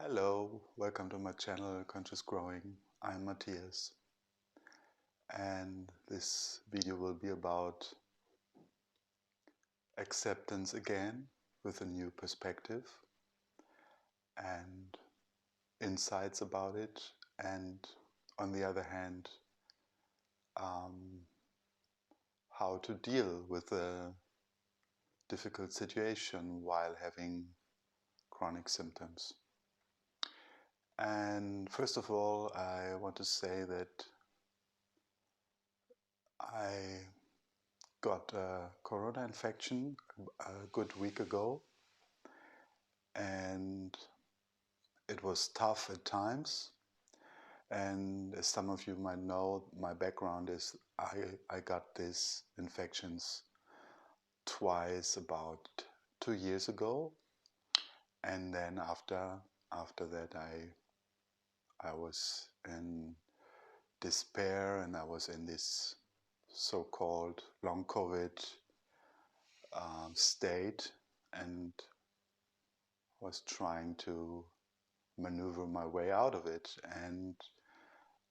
Hello, welcome to my channel Conscious Growing. I'm Matthias, and this video will be about acceptance again with a new perspective and insights about it, and on the other hand, um, how to deal with a difficult situation while having chronic symptoms. And first of all, I want to say that I got a corona infection a good week ago, and it was tough at times. And as some of you might know, my background is I got these infections twice about 2 years ago, and then after that I was in despair, and I was in this so-called long COVID state, and was trying to maneuver my way out of it. And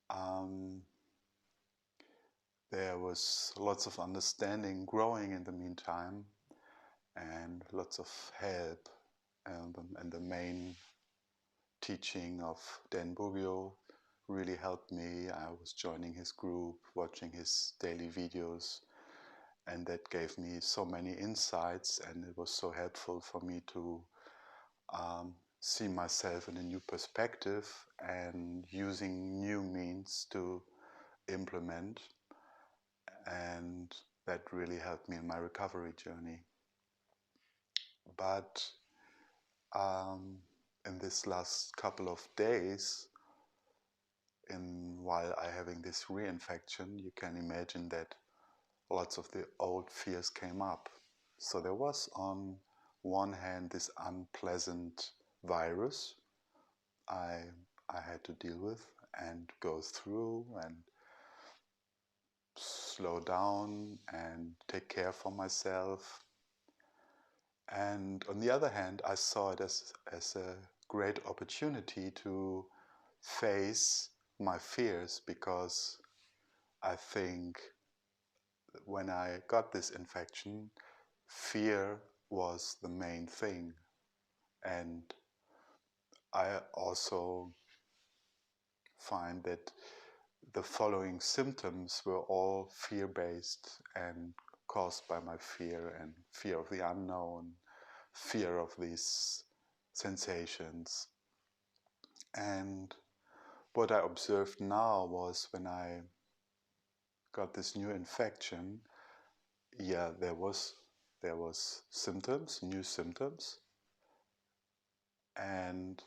um, there was lots of understanding growing in the meantime, and lots of help. And the main teaching of Dan Bugio really helped me. I was joining his group, watching his daily videos, and that gave me so many insights, and it was so helpful for me to see myself in a new perspective and using new means to implement, and that really helped me in my recovery journey. But in this last couple of days, while I having this reinfection, you can imagine that lots of the old fears came up. So there was on one hand this unpleasant virus I had to deal with and go through and slow down and take care for myself. And on the other hand, I saw it as a great opportunity to face my fears, because I think when I got this infection, fear was the main thing. And I also find that the following symptoms were all fear-based and caused by my fear, and fear of the unknown, fear of these sensations. And what I observed now was, when I got this new infection, yeah, there was symptoms, new symptoms, and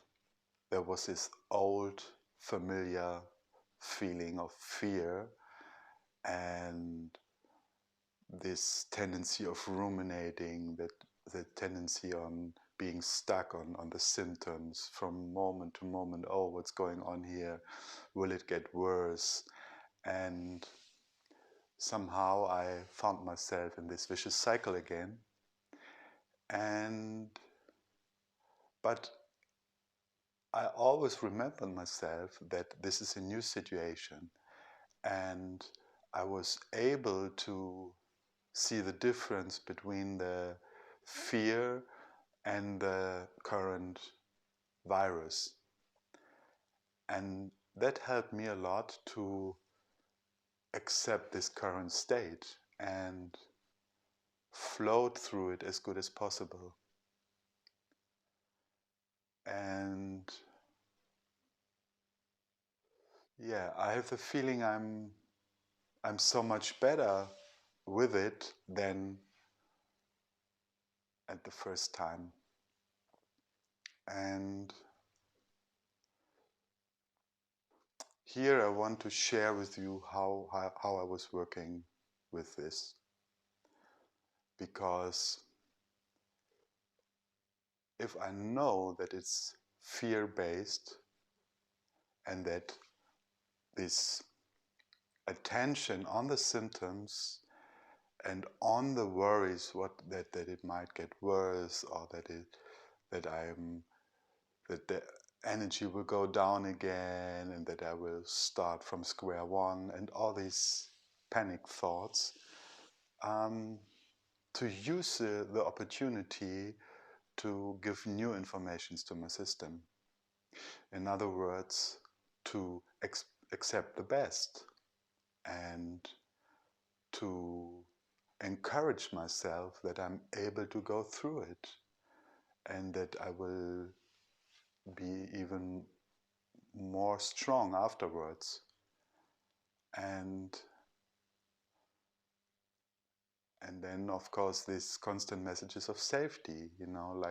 there was this old familiar feeling of fear, and this tendency of ruminating, that the tendency on being stuck on the symptoms from moment to moment. Oh, what's going on here? Will it get worse? And somehow I found myself in this vicious cycle again. But I always remember myself that this is a new situation, and I was able to see the difference between the fear and the current virus. And that helped me a lot to accept this current state and float through it as good as possible. And yeah, I have the feeling I'm so much better with it than at the first time. And here I want to share with you how I was working with this, because if I know that it's fear-based, and that this attention on the symptoms and on the worries, that it might get worse, or that energy will go down again and that I will start from square one and all these panic thoughts, to use the opportunity to give new informations to my system. In other words, to accept the best and to encourage myself that I'm able to go through it and that I will be even more strong afterwards. And then of course these constant messages of safety, you know,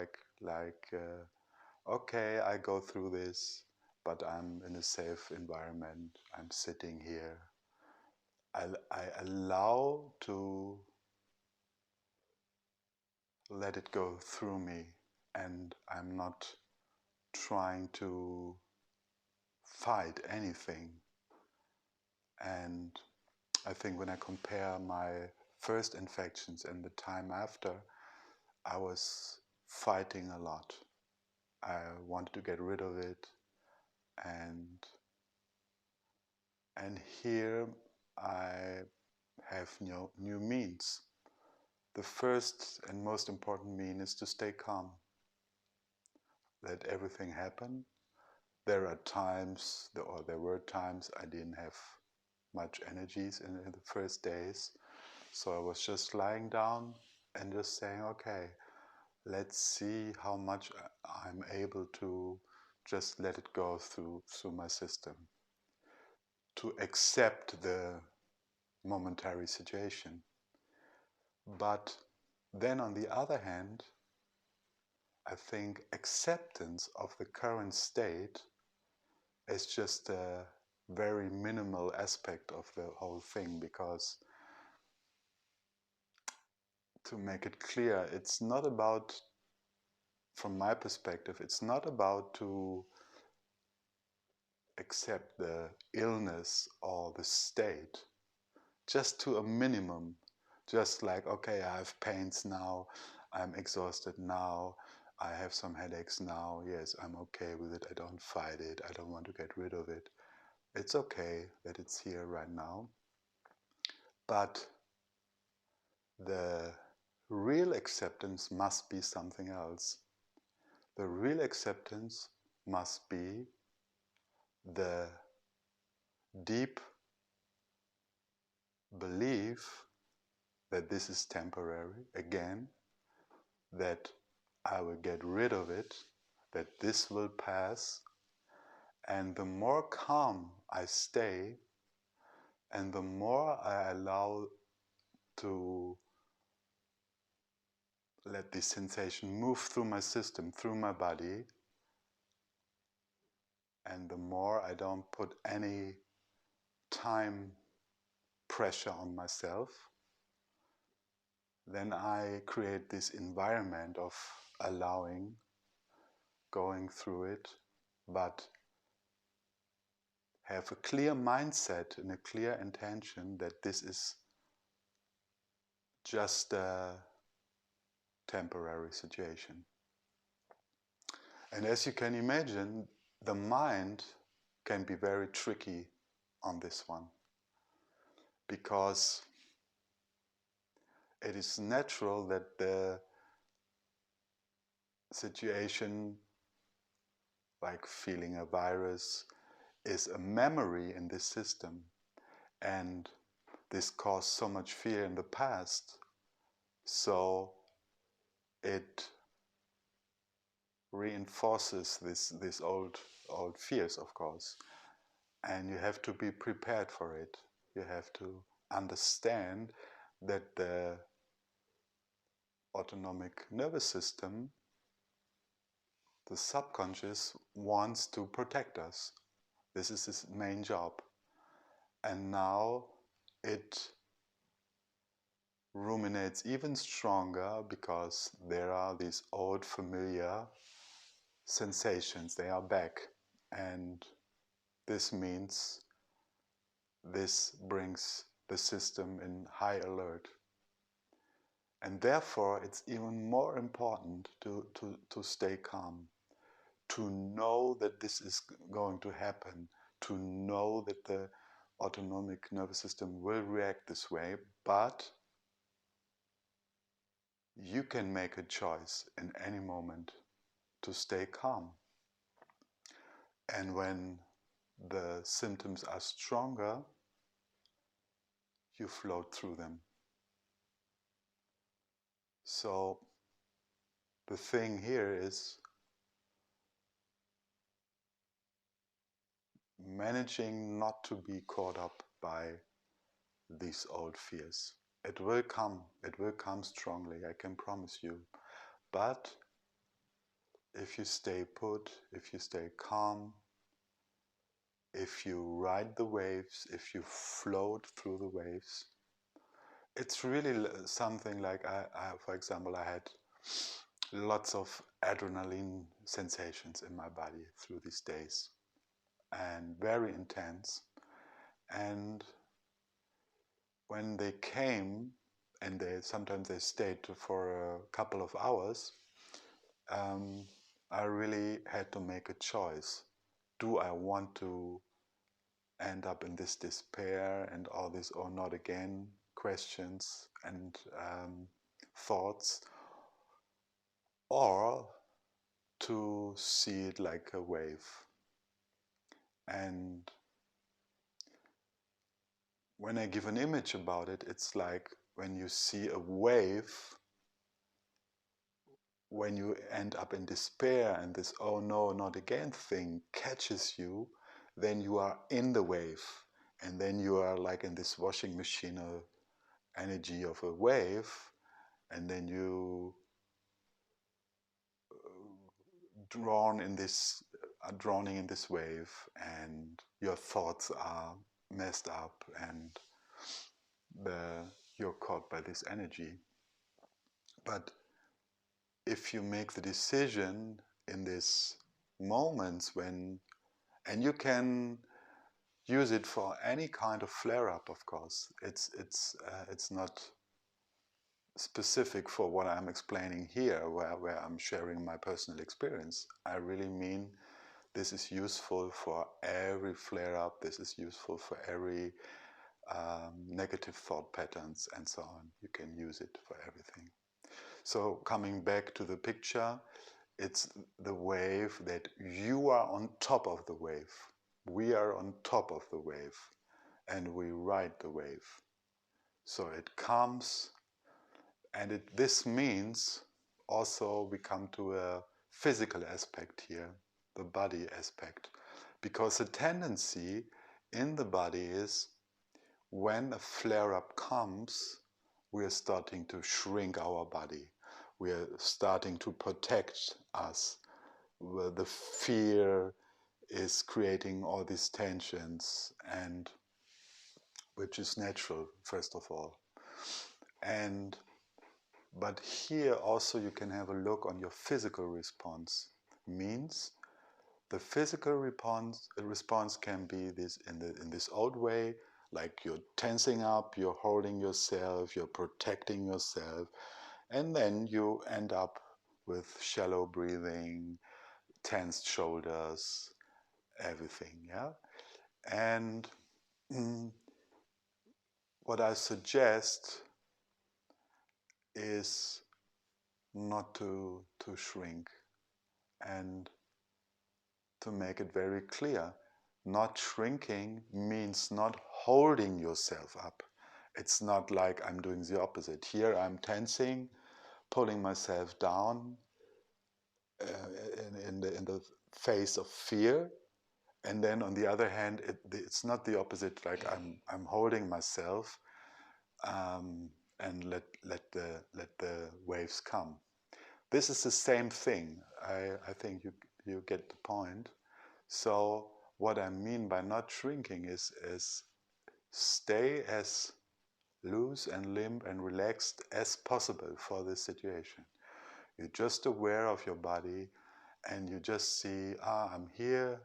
okay, I go through this, but I'm in a safe environment, I'm sitting here, I allow to let it go through me, and I'm not trying to fight anything. And I think when I compare my first infections and the time after, I was fighting a lot. I wanted to get rid of it, and here I have new means. The first and most important mean is to stay calm. Let everything happen. There are times, or there were times I didn't have much energies in the first days. So I was just lying down and just saying, okay, let's see how much I'm able to just let it go through my system. To accept the momentary situation. But then on the other hand, I think acceptance of the current state is just a very minimal aspect of the whole thing, because to make it clear, it's not about, from my perspective, it's not about to accept the illness or the state, just to a minimum. Just like, okay, I have pains now, I'm exhausted now, I have some headaches now, yes, I'm okay with it, I don't fight it, I don't want to get rid of it. It's okay that it's here right now. But the real acceptance must be something else. The real acceptance must be the deep belief that this is temporary, again, that I will get rid of it, that this will pass, and the more calm I stay, and the more I allow to let this sensation move through my system, through my body, and the more I don't put any time pressure on myself, then I create this environment of allowing, going through it, but have a clear mindset and a clear intention that this is just a temporary situation. And as you can imagine, the mind can be very tricky on this one, because it is natural that the situation, like feeling a virus, is a memory in this system, and this caused so much fear in the past, so it reinforces this old fears, of course, and you have to be prepared for it. You have to understand that the autonomic nervous system, the subconscious, wants to protect us. This is its main job. And now it ruminates even stronger because there are these old familiar sensations. They are back. And this means this brings the system in high alert. And therefore, it's even more important to stay calm, to know that this is going to happen, to know that the autonomic nervous system will react this way, but you can make a choice in any moment to stay calm. And when the symptoms are stronger, you float through them. So the thing here is managing not to be caught up by these old fears. It will come strongly, I can promise you. But if you stay put, if you stay calm, if you ride the waves, if you float through the waves, it's really something like for example, I had lots of adrenaline sensations in my body through these days, and very intense. And when they came, and sometimes they stayed for a couple of hours, I really had to make a choice. Do I want to end up in this despair and all this or not again questions and thoughts, or to see it like a wave? And when I give an image about it, it's like when you see a wave, when you end up in despair and this oh no, not again thing catches you, then you are in the wave. And then you are like in this washing machine of energy of a wave, and then you are drowning in this wave, and your thoughts are messed up, and you're caught by this energy. But if you make the decision in these moments when, and you can use it for any kind of flare-up, of course. It's not specific for what I'm explaining here, where I'm sharing my personal experience. I really mean this is useful for every flare-up. This is useful for every negative thought patterns and so on. You can use it for everything. So coming back to the picture, it's the wave that you are on top of the wave. We are on top of the wave, and we ride the wave. So it comes, and this means also we come to a physical aspect here, the body aspect. Because the tendency in the body is when a flare-up comes, we are starting to shrink our body. We are starting to protect us. The fear is creating all these tensions, and which is natural, first of all. But here also you can have a look on your physical response. Means the physical response can be this in this old way, like you're tensing up, you're holding yourself, you're protecting yourself, and then you end up with shallow breathing, tensed shoulders, everything, yeah? And what I suggest is not to shrink, and to make it very clear. Not shrinking means not holding yourself up. It's not like I'm doing the opposite. Here I'm tensing, pulling myself down in the face of fear. And then on the other hand, it's not the opposite, like I'm holding myself and let the waves come. This is the same thing. I think you get the point. So what I mean by not shrinking is stay as loose and limp and relaxed as possible for this situation. You're just aware of your body, and you just see, I'm here,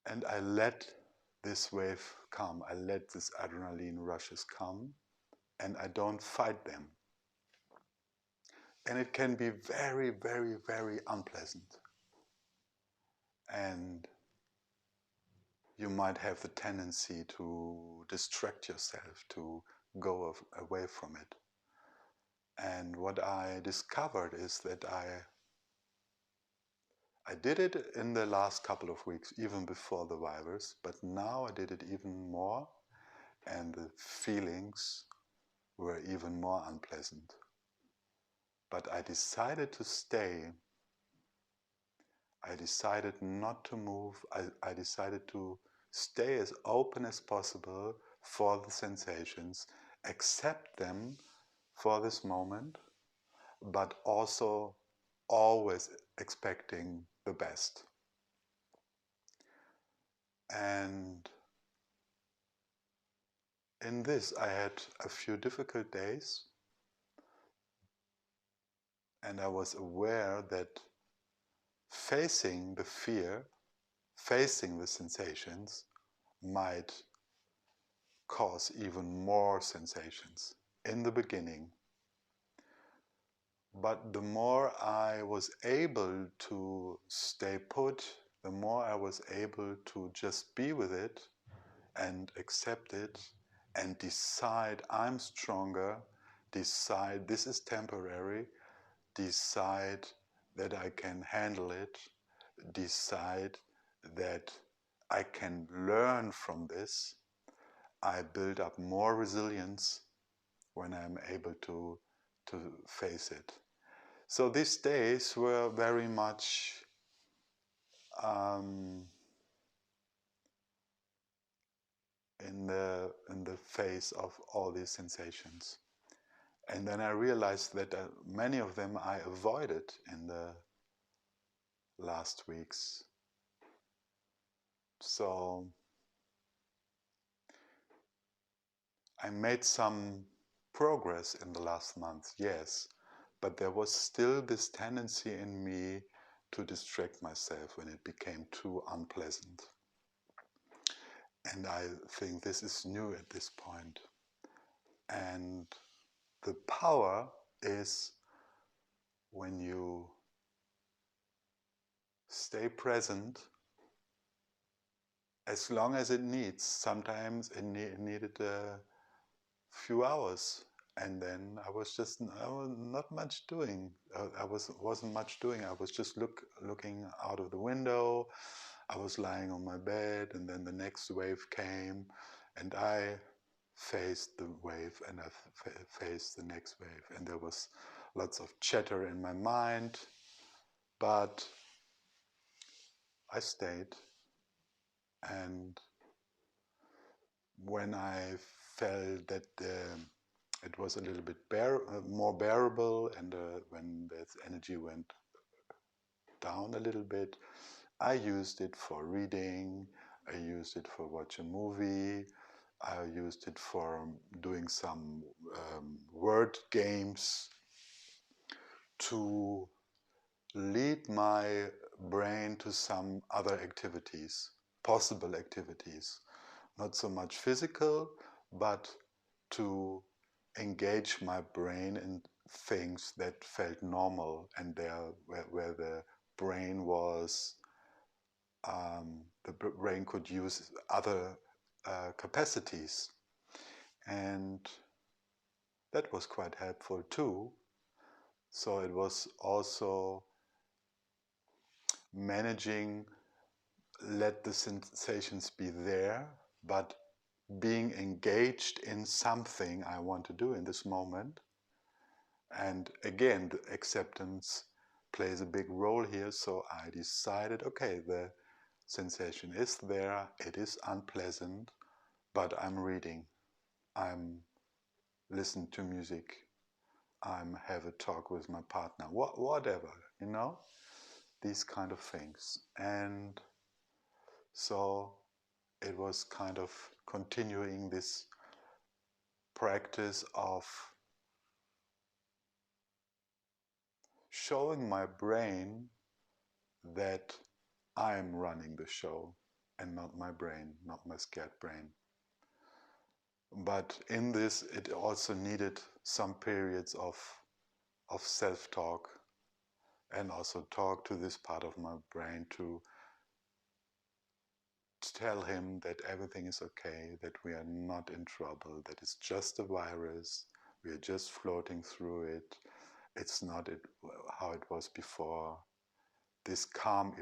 and I let this wave come. I let these adrenaline rushes come, and I don't fight them. And it can be very, very, very unpleasant. And you might have the tendency to distract yourself, to go away from it. And what I discovered is that I did it in the last couple of weeks, even before the virus, but now I did it even more, and the feelings were even more unpleasant. But I decided to stay. I decided not to move. I decided to stay as open as possible for the sensations, accept them for this moment, but also always expecting the best. And in this, I had a few difficult days, and I was aware that facing the fear, facing the sensations, might cause even more sensations in the beginning. But the more I was able to stay put, the more I was able to just be with it and accept it and decide I'm stronger, decide this is temporary, decide that I can handle it, decide that I can learn from this. I build up more resilience when I'm able to face it. So these days were very much in the face of all these sensations. And then I realized that many of them I avoided in the last weeks. So I made some progress in the last month, yes, but there was still this tendency in me to distract myself when it became too unpleasant. And I think this is new at this point. And the power is when you stay present as long as it needs. Sometimes it needed a few hours, and then I was not much doing. Wasn't much doing. I was just looking out of the window. I was lying on my bed, and then the next wave came, and I faced the wave, and I faced the next wave, and there was lots of chatter in my mind, but I stayed. And when I felt that it was a little bit more bearable, and when the energy went down a little bit, I used it for reading, I used it for watching a movie, I used it for doing some word games to lead my brain to some other activities, possible activities. Not so much physical, but to engage my brain in things that felt normal, and where the brain was, the brain could use other capacities. And that was quite helpful too. So it was also managing, let the sensations be there, but being engaged in something I want to do in this moment. And again, the acceptance plays a big role here. So I decided, okay, the sensation is there, it is unpleasant, but I'm reading, I'm listening to music, I'm have a talk with my partner, whatever, these kind of things. And so it was kind of continuing this practice of showing my brain that I'm running the show and not my brain, not my scared brain. But in this, it also needed some periods of of self-talk, and also talk to this part of my brain to tell him that everything is okay, that we are not in trouble, that it's just a virus, we are just floating through it, it's not how it was before. This calm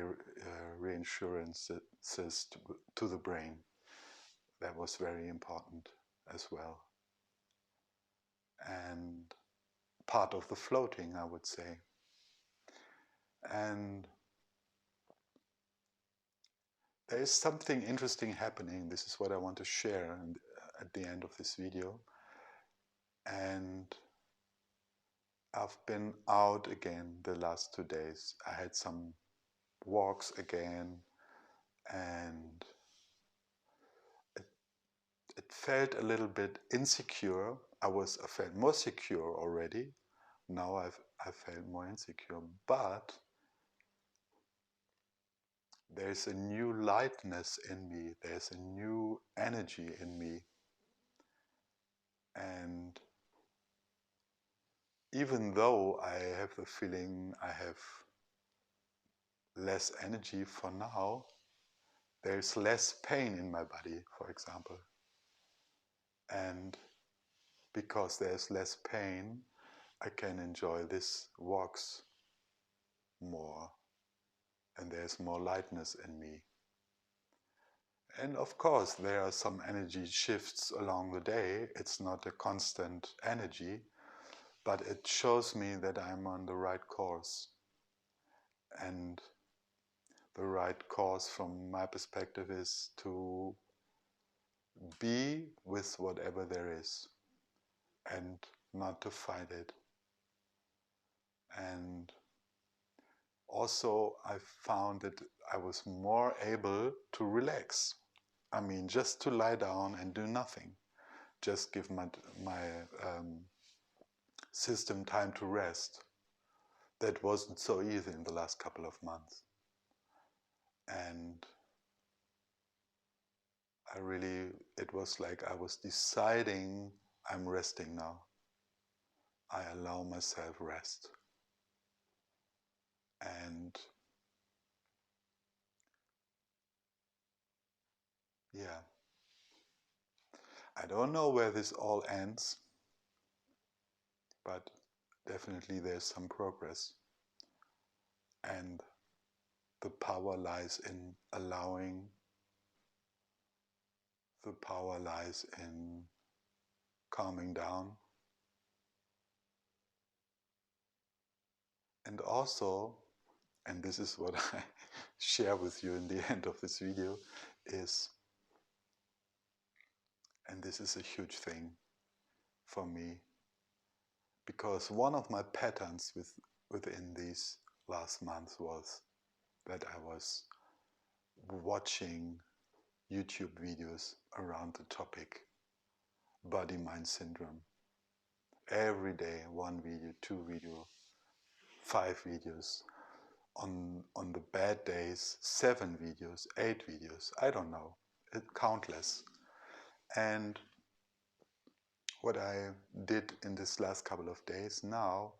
reinsurance to the brain, that was very important as well. And part of the floating, I would say. And there is something interesting happening. This is what I want to share at the end of this video. And I've been out again the last 2 days. I had some walks again, and it felt a little bit insecure. I felt more secure already. Now I felt more insecure, but there's a new lightness in me. There's a new energy in me. And even though I have the feeling I have less energy for now, there's less pain in my body, for example. And because there's less pain, I can enjoy these walks more, and there's more lightness in me. And of course, there are some energy shifts along the day. It's not a constant energy, but it shows me that I'm on the right course. And the right course from my perspective is to be with whatever there is and not to fight it. And also I found that I was more able to relax. I mean, just to lie down and do nothing. Just give my system time to rest. That wasn't so easy in the last couple of months. And it was like I was deciding I'm resting now. I allow myself rest. And yeah, I don't know where this all ends, but definitely there's some progress. And the power lies in allowing, the power lies in calming down. And also, and this is what I share with you in the end of this video, is, and this is a huge thing for me, because one of my patterns within these last months was that I was watching YouTube videos around the topic body-mind syndrome. Every day, 1 video, 2 video, 5 videos. On the bad days, 7 videos, 8 videos, I don't know, countless. And what I did in this last couple of days, now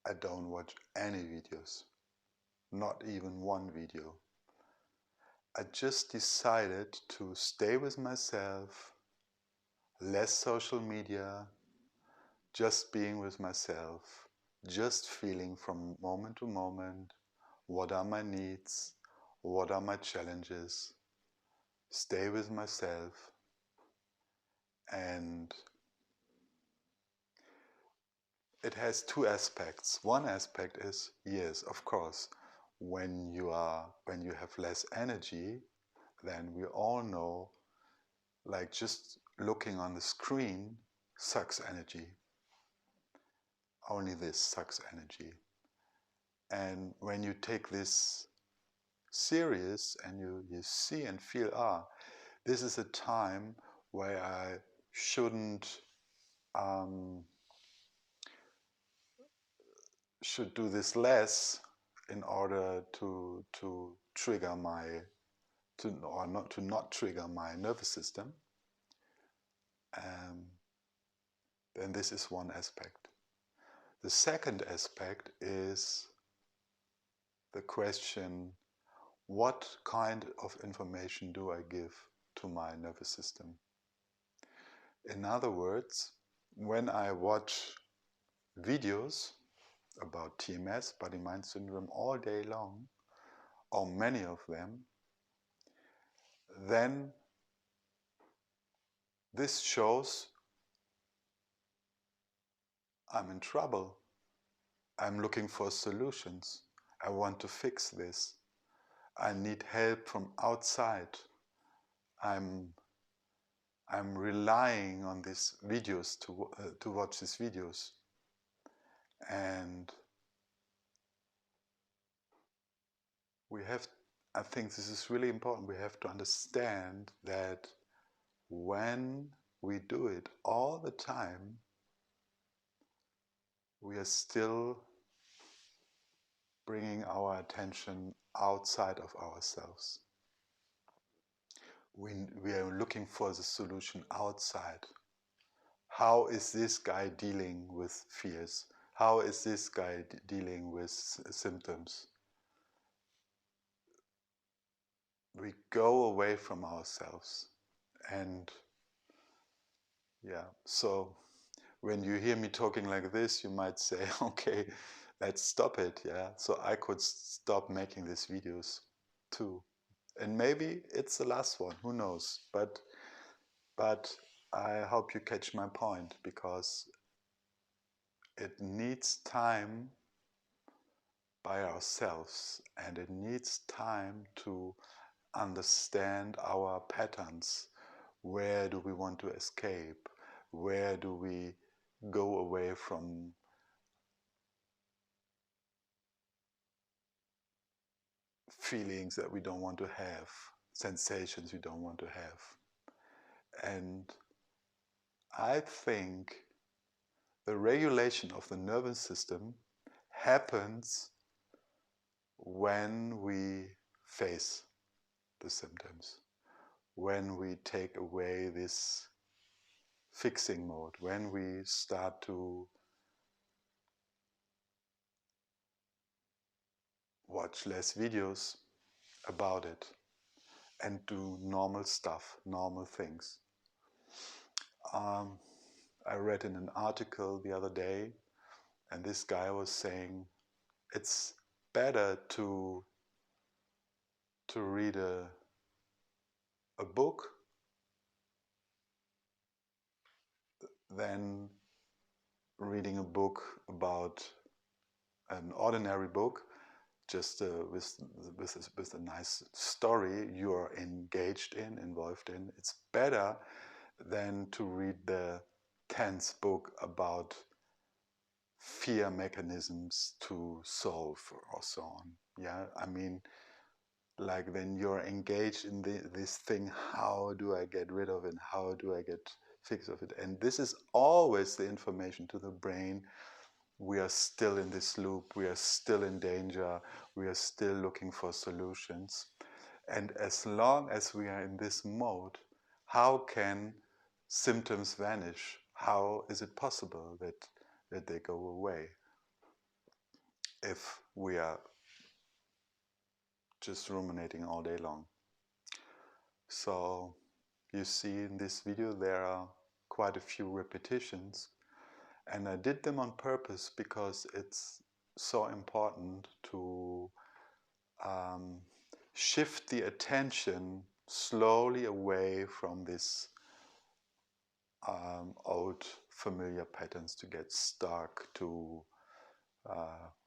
I don't watch any videos, not even 1 video. I just decided to stay with myself, less social media, just being with myself, just feeling from moment to moment, what are my needs, what are my challenges, stay with myself. And it has 2 aspects. One aspect is, yes, of course, when you have less energy, then we all know, like just looking on the screen sucks energy. Only this sucks energy. And when you take this serious and you see and feel, this is a time where I shouldn't should do this less in order to trigger my not trigger my nervous system, then this is one aspect. The second aspect is the question, what kind of information do I give to my nervous system? In other words, when I watch videos about TMS, body-mind syndrome, all day long, or many of them, then this shows I'm in trouble. I'm looking for solutions. I want to fix this. I need help from outside. I'm relying on these videos to watch these videos. And we have, I think this is really important, we have to understand that when we do it all the time, we are still bringing our attention outside of ourselves. We are looking for the solution outside. How is this guy dealing with fears? How is this guy dealing with symptoms? We go away from ourselves. And yeah, so when you hear me talking like this, you might say, okay, let's stop it. Yeah, so I could stop making these videos too. And maybe it's the last one, who knows? But I hope you catch my point, because it needs time by ourselves, and it needs time to understand our patterns. Where do we want to escape? Where do we go away from feelings that we don't want to have, sensations we don't want to have? And I think the regulation of the nervous system happens when we face the symptoms, when we take away this fixing mode, when we start to watch less videos about it and do normal stuff, normal things. I read in an article the other day, and this guy was saying it's better to read a book than reading a book about an ordinary book, just with a nice story you are engaged in, involved in. It's better than to read the tense book about fear mechanisms to solve or so on. Yeah, I mean, like when you're engaged in this thing, how do I get rid of it? How do I get fix of it? And this is always the information to the brain. We are still in this loop. We are still in danger. We are still looking for solutions. And as long as we are in this mode, how can symptoms vanish? How is it possible that they go away if we are just ruminating all day long? So you see in this video there are quite a few repetitions, and I did them on purpose because it's so important to shift the attention slowly away from this old familiar patterns, to get stuck, to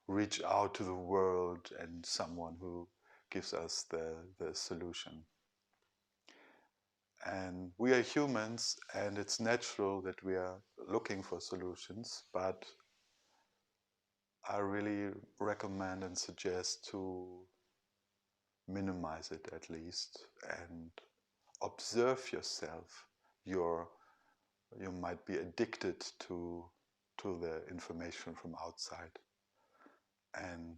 reach out to the world and someone who gives us the solution. And we are humans, and it's natural that we are looking for solutions, but I really recommend and suggest to minimize it at least and observe yourself. You might be addicted to the information from outside, and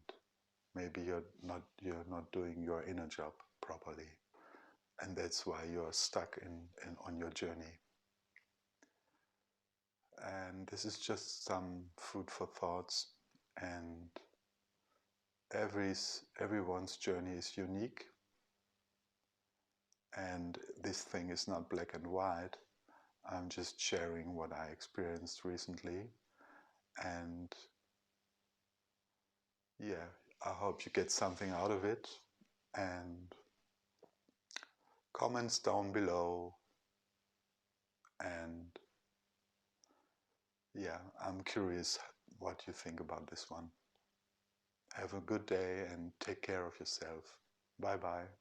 maybe you're not doing your inner job properly, and that's why you're stuck on your journey. And this is just some food for thoughts, and everyone's journey is unique, and this thing is not black and white. I'm just sharing what I experienced recently, and yeah, I hope you get something out of it. And comments down below, and yeah, I'm curious what you think about this one. Have a good day and take care of yourself. Bye bye.